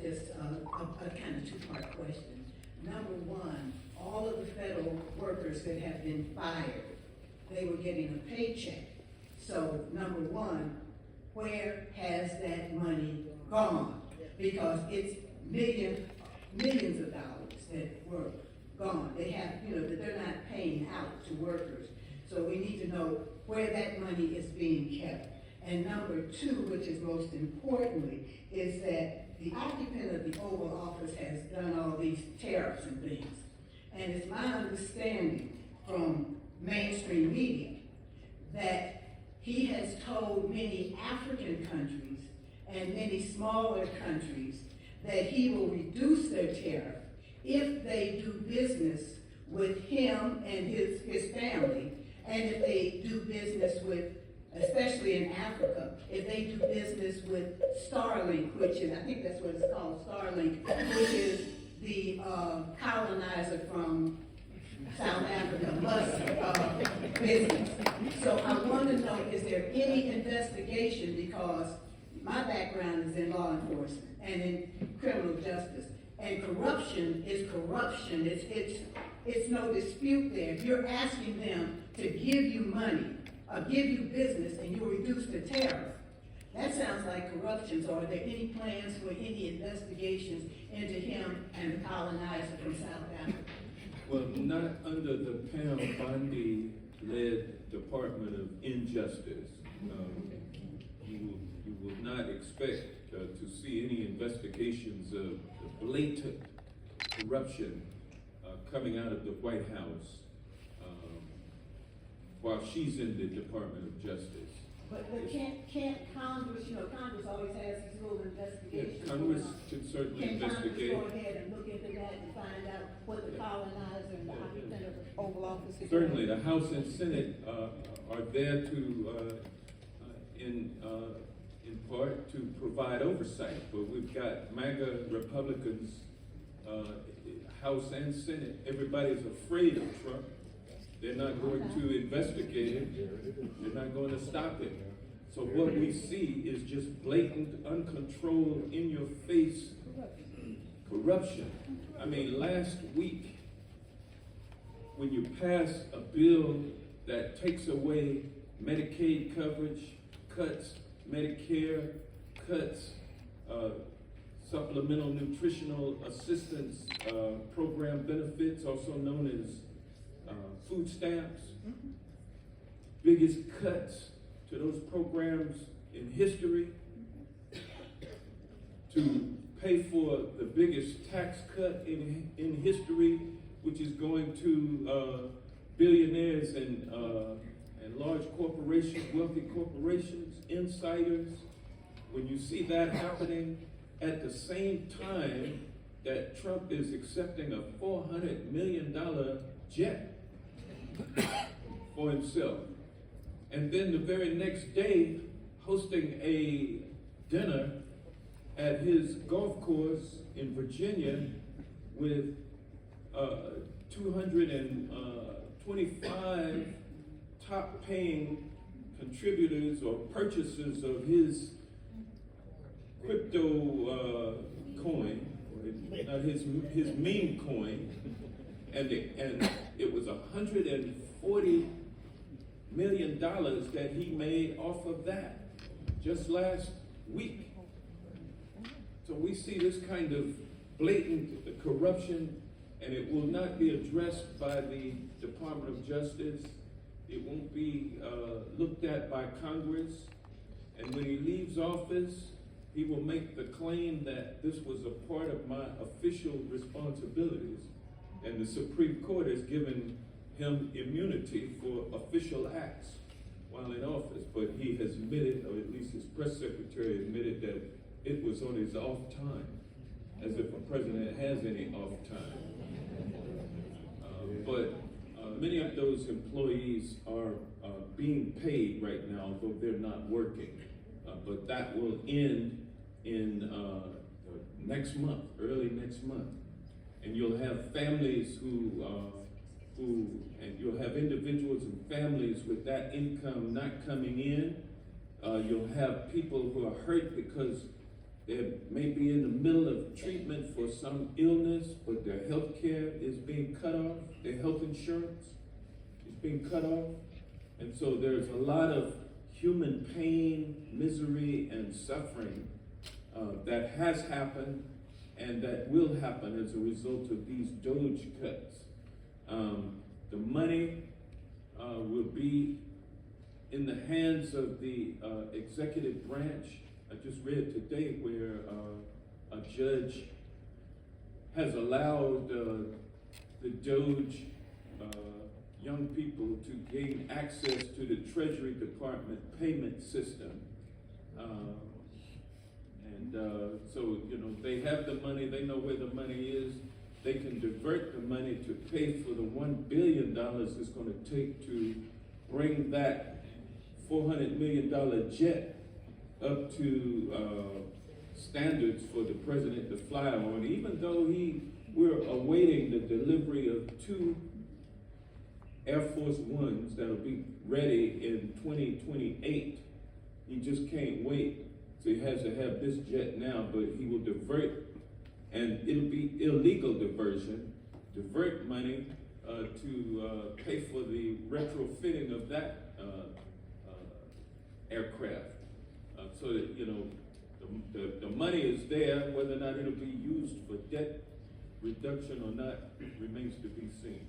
just a kind of two-part question. Number one, all of the federal workers that have been fired, they were getting a paycheck. So number one, where has that money gone? Because it's millions of dollars that were gone. They have, that they're not paying out to workers. So we need to know where that money is being kept. And number two, which is most importantly, is that the occupant of the Oval Office has done all these tariffs and things. And it's my understanding from mainstream media that he has told many African countries and many smaller countries that he will reduce their tariff if they do business with him and his family, and if they do business with, especially in Africa, if they do business with Starlink, which is, I think that's what it's called, Starlink, which is the colonizer from South Africa, Musk business. So I want to know, is there any investigation, because my background is in law enforcement and in criminal justice, and corruption is corruption. It's no dispute there. If you're asking them to give you money, or give you business, and you reduce the tariff, that sounds like corruption. So are there any plans for any investigations into him and the colonizer from South Africa? Well, not under the Pam Bondi-led Department of Injustice. You will not expect to see any investigations of blatant corruption coming out of the White House while she's in the Department of Justice. But can't Congress, Congress always has these little investigations. Yeah, Congress can certainly investigate. Can Congress go ahead and look into that and find out what the colonizer and the occupant of the Oval Office is doing? Certainly, the House and Senate are there to, in part, to provide oversight. But we've got MAGA Republicans, House and Senate. Everybody's afraid of Trump. They're not going to investigate it. They're not going to stop it. So what we see is just blatant, uncontrolled, in-your-face corruption. I mean, last week, when you pass a bill that takes away Medicaid coverage, cuts Medicare, cuts supplemental nutritional assistance program benefits, also known as food stamps, biggest cuts to those programs in history, to pay for the biggest tax cut in history, which is going to billionaires and large corporations, wealthy corporations, insiders. When you see that happening at the same time that Trump is accepting a $400 million jet for himself, and then the very next day hosting a dinner at his golf course in Virginia with 225 top-paying contributors or purchasers of his crypto coin, his meme coin, and it was $140 million that he made off of that just last week. So we see this kind of blatant corruption, and it will not be addressed by the Department of Justice. It won't be looked at by Congress. And when he leaves office, he will make the claim that this was a part of my official responsibilities. And the Supreme Court has given him immunity for official acts while in office. But he has admitted, or at least his press secretary admitted, that it was on his off time, as if a president has any off time. But many of those employees are being paid right now, although they're not working. But that will end in next month, early next month. And you'll have families and you'll have individuals and families with that income not coming in. You'll have people who are hurt because They may be in the middle of treatment for some illness, but their health care is being cut off. Their health insurance is being cut off. And so there's a lot of human pain, misery, and suffering that has happened and that will happen as a result of these DOGE cuts. The money will be in the hands of the executive branch. I just read today where a judge has allowed the DOGE young people to gain access to the Treasury Department payment system. So, you know, they have the money, they know where the money is. They can divert the money to pay for the $1 billion it's going to take to bring that $400 million jet up to standards for the president to fly on, even though we're awaiting the delivery of 2 Air Force Ones that'll be ready in 2028. He just can't wait. So he has to have this jet now, but he will divert, and it'll be illegal diversion, divert money to pay for the retrofitting of that aircraft. So that, you know, the money is there. Whether or not it'll be used for debt reduction or not remains to be seen.